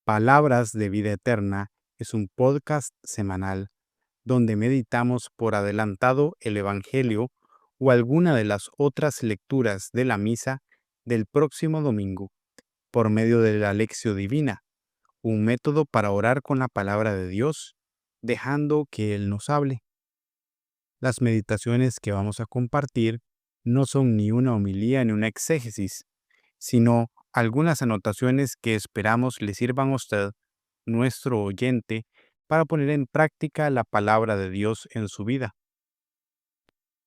Palabras de Vida Eterna es un podcast semanal donde meditamos por adelantado el Evangelio o alguna de las otras lecturas de la misa del próximo domingo por medio de la Lectio Divina, un método para orar con la palabra de Dios, dejando que Él nos hable. Las meditaciones que vamos a compartir no son ni una homilía ni una exégesis, sino algunas anotaciones que esperamos le sirvan a usted, nuestro oyente, para poner en práctica la palabra de Dios en su vida.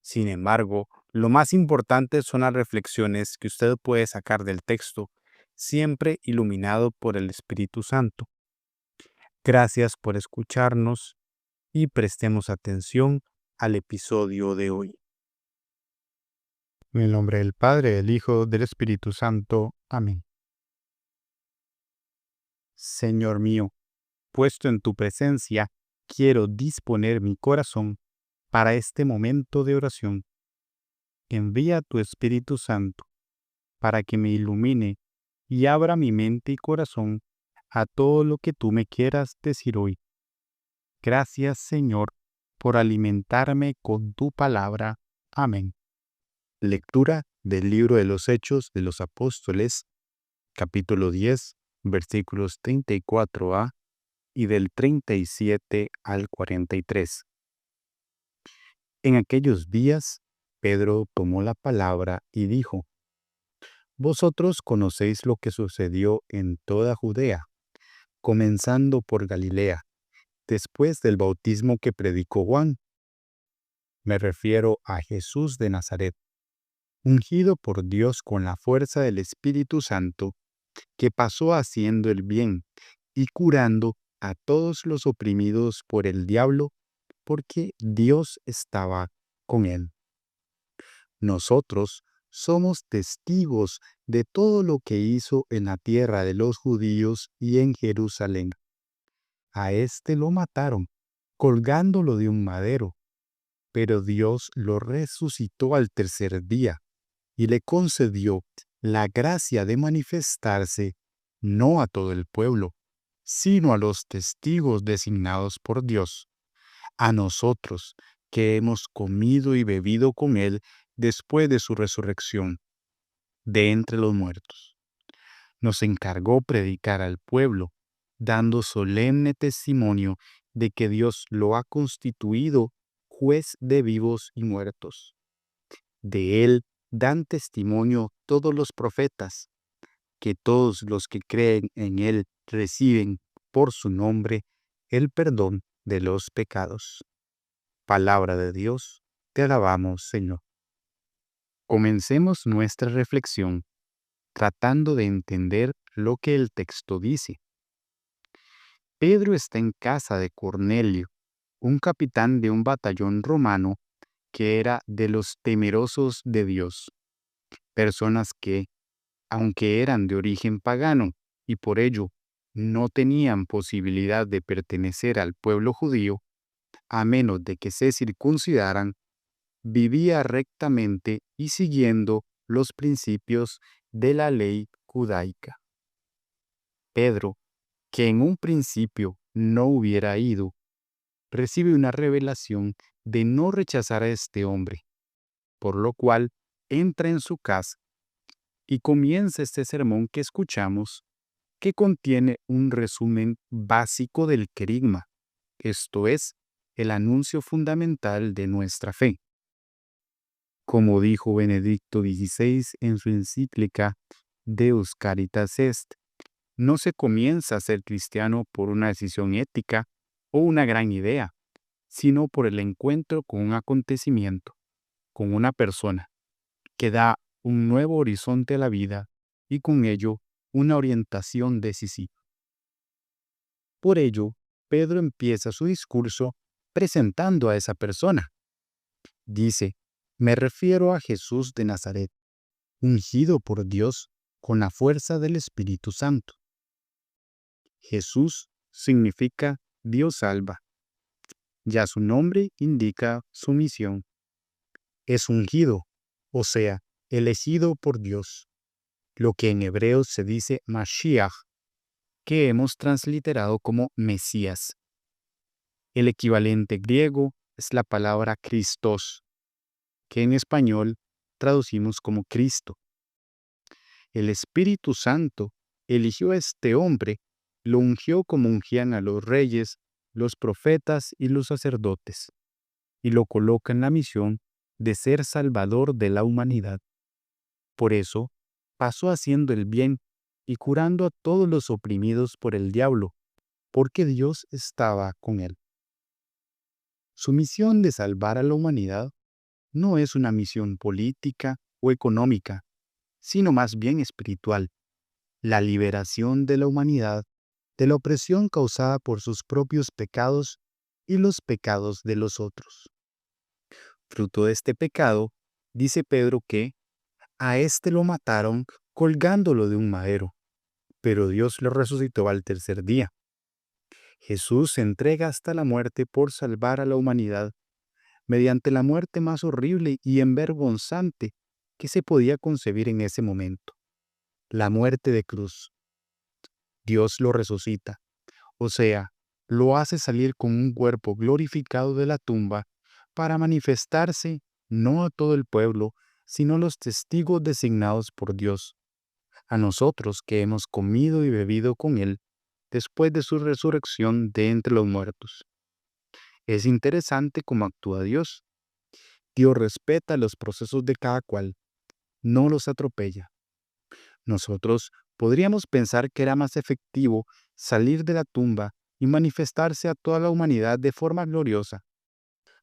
Sin embargo, lo más importante son las reflexiones que usted puede sacar del texto, siempre iluminado por el Espíritu Santo. Gracias por escucharnos y prestemos atención al episodio de hoy. En el nombre del Padre, del Hijo, del Espíritu Santo. Amén. Señor mío, puesto en tu presencia, quiero disponer mi corazón para este momento de oración. Envía tu Espíritu Santo para que me ilumine y abra mi mente y corazón a todo lo que tú me quieras decir hoy. Gracias, Señor, por alimentarme con tu palabra. Amén. Lectura del libro de los Hechos de los Apóstoles, capítulo 10, versículos 34a y del 37 al 43. En aquellos días, Pedro tomó la palabra y dijo: Vosotros conocéis lo que sucedió en toda Judea, comenzando por Galilea, después del bautismo que predicó Juan. Me refiero a Jesús de Nazaret, ungido por Dios con la fuerza del Espíritu Santo, que pasó haciendo el bien y curando a todos los oprimidos por el diablo, porque Dios estaba con él. Nosotros somos testigos de todo lo que hizo en la tierra de los judíos y en Jerusalén. A éste lo mataron, colgándolo de un madero, pero Dios lo resucitó al tercer día y le concedió la gracia de manifestarse no a todo el pueblo, sino a los testigos designados por Dios, a nosotros que hemos comido y bebido con Él después de su resurrección de entre los muertos. Nos encargó predicar al pueblo, dando solemne testimonio de que Dios lo ha constituido juez de vivos y muertos. De Él dan testimonio todos los profetas, que todos los que creen en Él reciben por su nombre el perdón de los pecados. Palabra de Dios, te alabamos, Señor. Comencemos nuestra reflexión tratando de entender lo que el texto dice. Pedro está en casa de Cornelio, un capitán de un batallón romano que era de los temerosos de Dios, personas que, aunque eran de origen pagano y por ello no tenían posibilidad de pertenecer al pueblo judío, a menos de que se circuncidaran, vivía rectamente y siguiendo los principios de la ley judaica. Pedro, que en un principio no hubiera ido, recibe una revelación de no rechazar a este hombre, por lo cual entra en su casa y comienza este sermón que escuchamos, que contiene un resumen básico del querigma, esto es, el anuncio fundamental de nuestra fe. Como dijo Benedicto XVI en su encíclica Deus Caritas Est, no se comienza a ser cristiano por una decisión ética o una gran idea, sino por el encuentro con un acontecimiento, con una persona, que da un nuevo horizonte a la vida y con ello una orientación decisiva. Por ello, Pedro empieza su discurso presentando a esa persona. Dice: me refiero a Jesús de Nazaret, ungido por Dios con la fuerza del Espíritu Santo. Jesús significa Dios salva. Ya su nombre indica su misión. Es ungido, o sea, elegido por Dios, lo que en hebreo se dice Mashiach, que hemos transliterado como Mesías. El equivalente griego es la palabra Christos, que en español traducimos como Cristo. El Espíritu Santo eligió a este hombre, lo ungió como ungían a los reyes, los profetas y los sacerdotes, y lo coloca en la misión de ser salvador de la humanidad. Por eso, pasó haciendo el bien y curando a todos los oprimidos por el diablo, porque Dios estaba con él. Su misión de salvar a la humanidad no es una misión política o económica, sino más bien espiritual, la liberación de la humanidad de la opresión causada por sus propios pecados y los pecados de los otros. Fruto de este pecado, dice Pedro que a éste lo mataron colgándolo de un madero, pero Dios lo resucitó al tercer día. Jesús se entrega hasta la muerte por salvar a la humanidad, mediante la muerte más horrible y envergonzante que se podía concebir en ese momento, la muerte de cruz. Dios lo resucita, o sea, lo hace salir con un cuerpo glorificado de la tumba para manifestarse no a todo el pueblo, sino a los testigos designados por Dios, a nosotros que hemos comido y bebido con Él después de su resurrección de entre los muertos. Es interesante cómo actúa Dios. Dios respeta los procesos de cada cual, no los atropella. Nosotros podríamos pensar que era más efectivo salir de la tumba y manifestarse a toda la humanidad de forma gloriosa.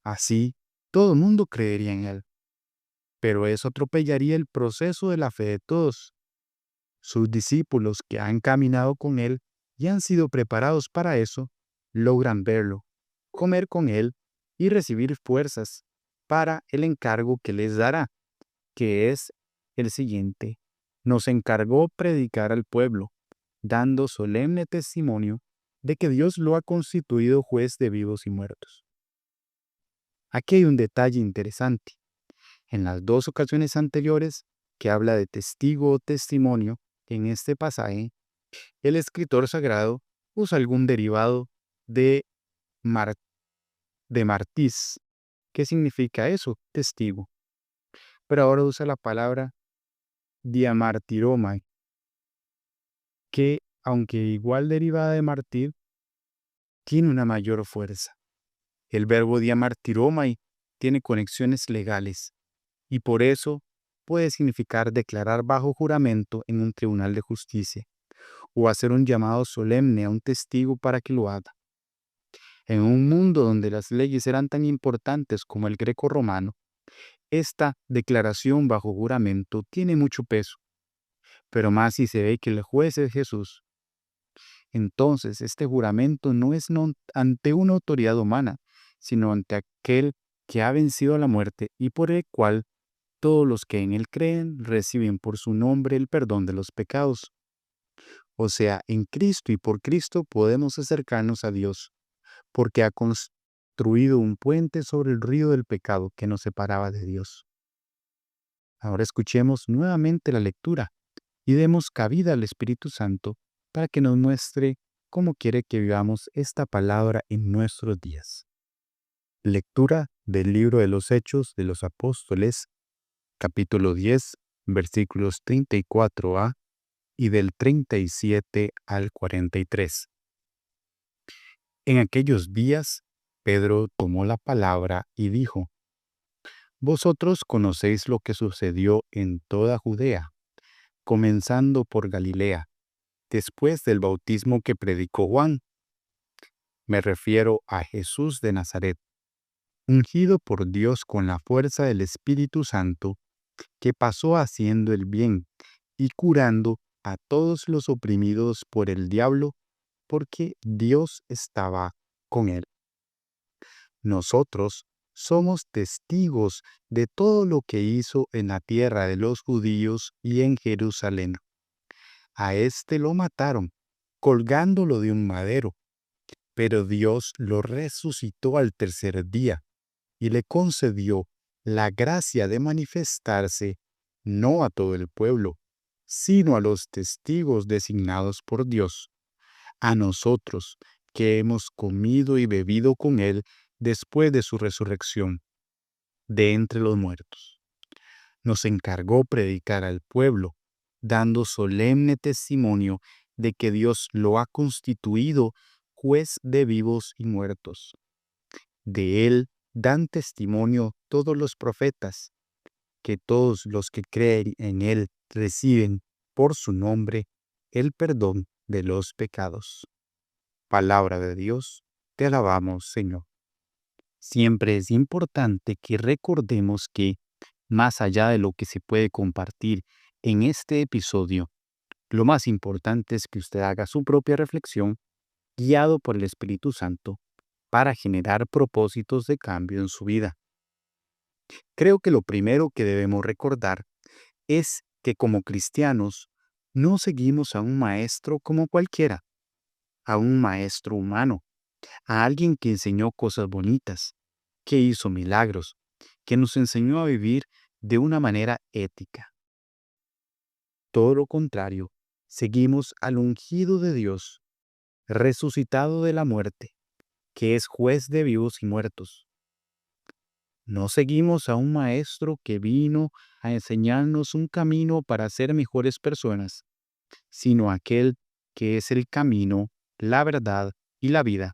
Así, todo el mundo creería en Él. Pero eso atropellaría el proceso de la fe de todos. Sus discípulos que han caminado con Él y han sido preparados para eso, logran verlo, comer con Él y recibir fuerzas para el encargo que les dará, que es el siguiente. Nos encargó predicar al pueblo, dando solemne testimonio de que Dios lo ha constituido juez de vivos y muertos. Aquí hay un detalle interesante. En las dos ocasiones anteriores, que habla de testigo o testimonio, en este pasaje, el escritor sagrado usa algún derivado de, mar, de martis. ¿Qué significa eso? Testigo. Pero ahora usa la palabra diamartiromai, que, aunque igual derivada de martir, tiene una mayor fuerza. El verbo diamartiromai tiene conexiones legales y por eso puede significar declarar bajo juramento en un tribunal de justicia o hacer un llamado solemne a un testigo para que lo haga. En un mundo donde las leyes eran tan importantes como el greco-romano, esta declaración bajo juramento tiene mucho peso, pero más si se ve que el juez es Jesús. Entonces, este juramento no es ante una autoridad humana, sino ante aquel que ha vencido a la muerte y por el cual todos los que en él creen reciben por su nombre el perdón de los pecados. O sea, en Cristo y por Cristo podemos acercarnos a Dios, porque ha construido un puente sobre el río del pecado que nos separaba de Dios. Ahora escuchemos nuevamente la lectura y demos cabida al Espíritu Santo para que nos muestre cómo quiere que vivamos esta palabra en nuestros días. Lectura del libro de los Hechos de los Apóstoles, capítulo 10, versículos 34a y del 37 al 43. En aquellos días, Pedro tomó la palabra y dijo: Vosotros conocéis lo que sucedió en toda Judea, comenzando por Galilea, después del bautismo que predicó Juan. Me refiero a Jesús de Nazaret, ungido por Dios con la fuerza del Espíritu Santo, que pasó haciendo el bien y curando a todos los oprimidos por el diablo, porque Dios estaba con él. Nosotros somos testigos de todo lo que hizo en la tierra de los judíos y en Jerusalén. A éste lo mataron, colgándolo de un madero, pero Dios lo resucitó al tercer día y le concedió la gracia de manifestarse no a todo el pueblo, sino a los testigos designados por Dios, a nosotros que hemos comido y bebido con Él después de su resurrección de entre los muertos. Nos encargó predicar al pueblo, dando solemne testimonio de que Dios lo ha constituido juez de vivos y muertos. De Él dan testimonio todos los profetas, que todos los que creen en Él reciben por su nombre el perdón de los pecados. Palabra de Dios, te alabamos, Señor. Siempre es importante que recordemos que, más allá de lo que se puede compartir en este episodio, lo más importante es que usted haga su propia reflexión, guiado por el Espíritu Santo, para generar propósitos de cambio en su vida. Creo que lo primero que debemos recordar es que como cristianos no seguimos a un maestro como cualquiera, a un maestro humano, a alguien que enseñó cosas bonitas, que hizo milagros, que nos enseñó a vivir de una manera ética. Todo lo contrario, seguimos al ungido de Dios, resucitado de la muerte, que es juez de vivos y muertos. No seguimos a un maestro que vino a enseñarnos un camino para ser mejores personas, sino a aquel que es el camino, la verdad y la vida,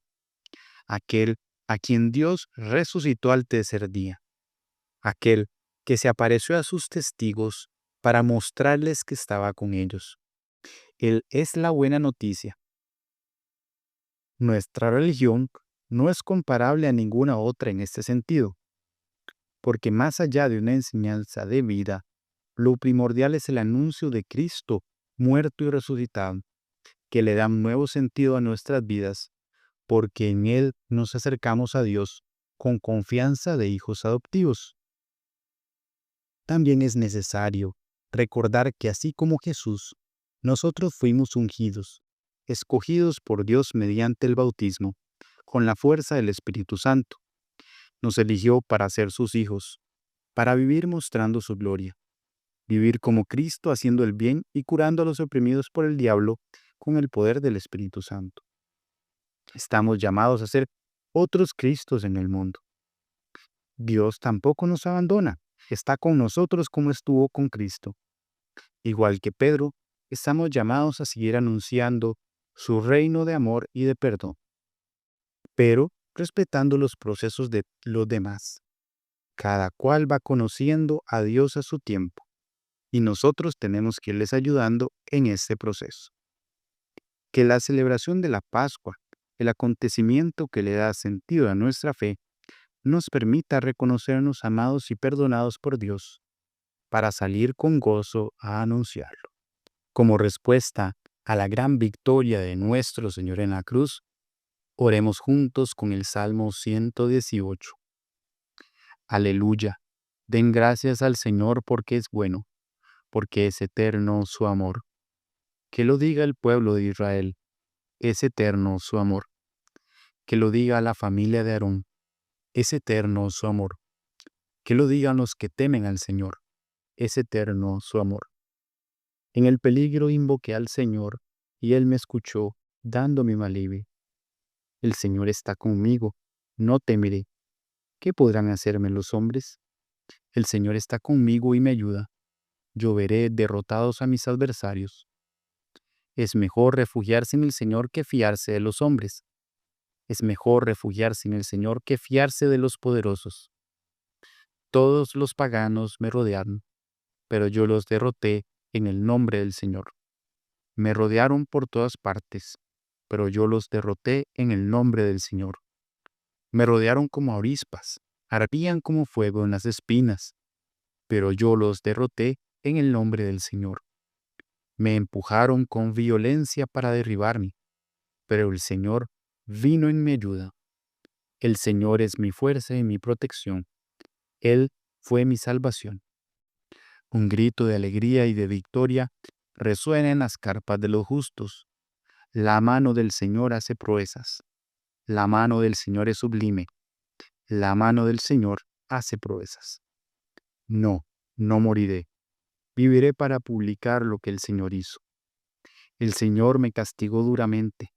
aquel a quien Dios resucitó al tercer día, aquel que se apareció a sus testigos para mostrarles que estaba con ellos. Él es la buena noticia. Nuestra religión no es comparable a ninguna otra en este sentido, porque más allá de una enseñanza de vida, lo primordial es el anuncio de Cristo muerto y resucitado, que le da un nuevo sentido a nuestras vidas, porque en Él nos acercamos a Dios con confianza de hijos adoptivos. También es necesario recordar que así como Jesús, nosotros fuimos ungidos, escogidos por Dios mediante el bautismo, con la fuerza del Espíritu Santo. Nos eligió para ser sus hijos, para vivir mostrando su gloria, vivir como Cristo haciendo el bien y curando a los oprimidos por el diablo con el poder del Espíritu Santo. Estamos llamados a ser otros Cristos en el mundo. Dios tampoco nos abandona, está con nosotros como estuvo con Cristo. Igual que Pedro, estamos llamados a seguir anunciando su reino de amor y de perdón, pero respetando los procesos de los demás. Cada cual va conociendo a Dios a su tiempo, y nosotros tenemos que irles ayudando en este proceso. Que la celebración de la Pascua, el acontecimiento que le da sentido a nuestra fe, nos permita reconocernos amados y perdonados por Dios, para salir con gozo a anunciarlo. Como respuesta a la gran victoria de nuestro Señor en la cruz, oremos juntos con el Salmo 118. Aleluya. Den gracias al Señor porque es bueno, porque es eterno su amor. Que lo diga el pueblo de Israel, es eterno su amor. Que lo diga la familia de Aarón, es eterno su amor. Que lo digan los que temen al Señor, es eterno su amor. En el peligro invoqué al Señor, y Él me escuchó, dándome un alivio. El Señor está conmigo, no temeré. ¿Qué podrán hacerme los hombres? El Señor está conmigo y me ayuda. Yo veré derrotados a mis adversarios. Es mejor refugiarse en el Señor que fiarse de los hombres. Es mejor refugiarse en el Señor que fiarse de los poderosos. Todos los paganos me rodearon, pero yo los derroté en el nombre del Señor. Me rodearon por todas partes, pero yo los derroté en el nombre del Señor. Me rodearon como avispas, ardían como fuego en las espinas, pero yo los derroté en el nombre del Señor. Me empujaron con violencia para derribarme, pero el Señor vino en mi ayuda. El Señor es mi fuerza y mi protección. Él fue mi salvación. Un grito de alegría y de victoria resuena en las carpas de los justos. La mano del Señor hace proezas. La mano del Señor es sublime. La mano del Señor hace proezas. No, no moriré. Viviré para publicar lo que el Señor hizo. El Señor me castigó duramente,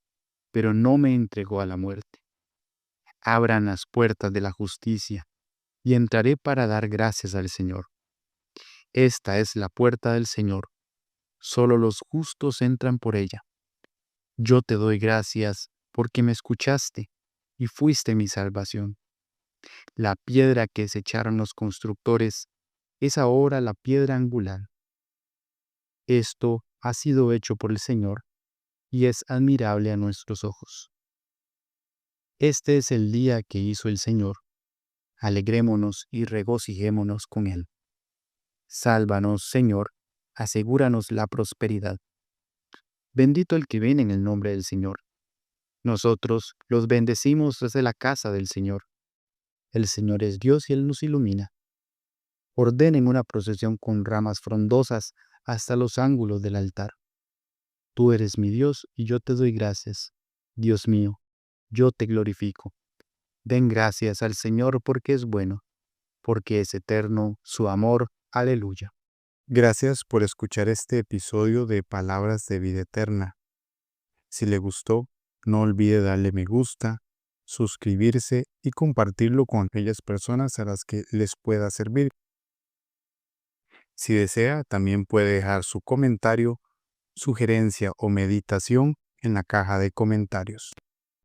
pero no me entregó a la muerte. Abran las puertas de la justicia, y entraré para dar gracias al Señor. Esta es la puerta del Señor, solo los justos entran por ella. Yo te doy gracias porque me escuchaste y fuiste mi salvación. La piedra que desecharon los constructores es ahora la piedra angular. Esto ha sido hecho por el Señor y es admirable a nuestros ojos. Este es el día que hizo el Señor. Alegrémonos y regocijémonos con él. Sálvanos, Señor, asegúranos la prosperidad. Bendito el que viene en el nombre del Señor. Nosotros los bendecimos desde la casa del Señor. El Señor es Dios y Él nos ilumina. Ordenen una procesión con ramas frondosas hasta los ángulos del altar. Tú eres mi Dios y yo te doy gracias. Dios mío, yo te glorifico. Den gracias al Señor porque es bueno, porque es eterno su amor. Aleluya. Gracias por escuchar este episodio de Palabras de Vida Eterna. Si le gustó, no olvide darle me gusta, suscribirse y compartirlo con aquellas personas a las que les pueda servir. Si desea, también puede dejar su comentario, sugerencia o meditación en la caja de comentarios.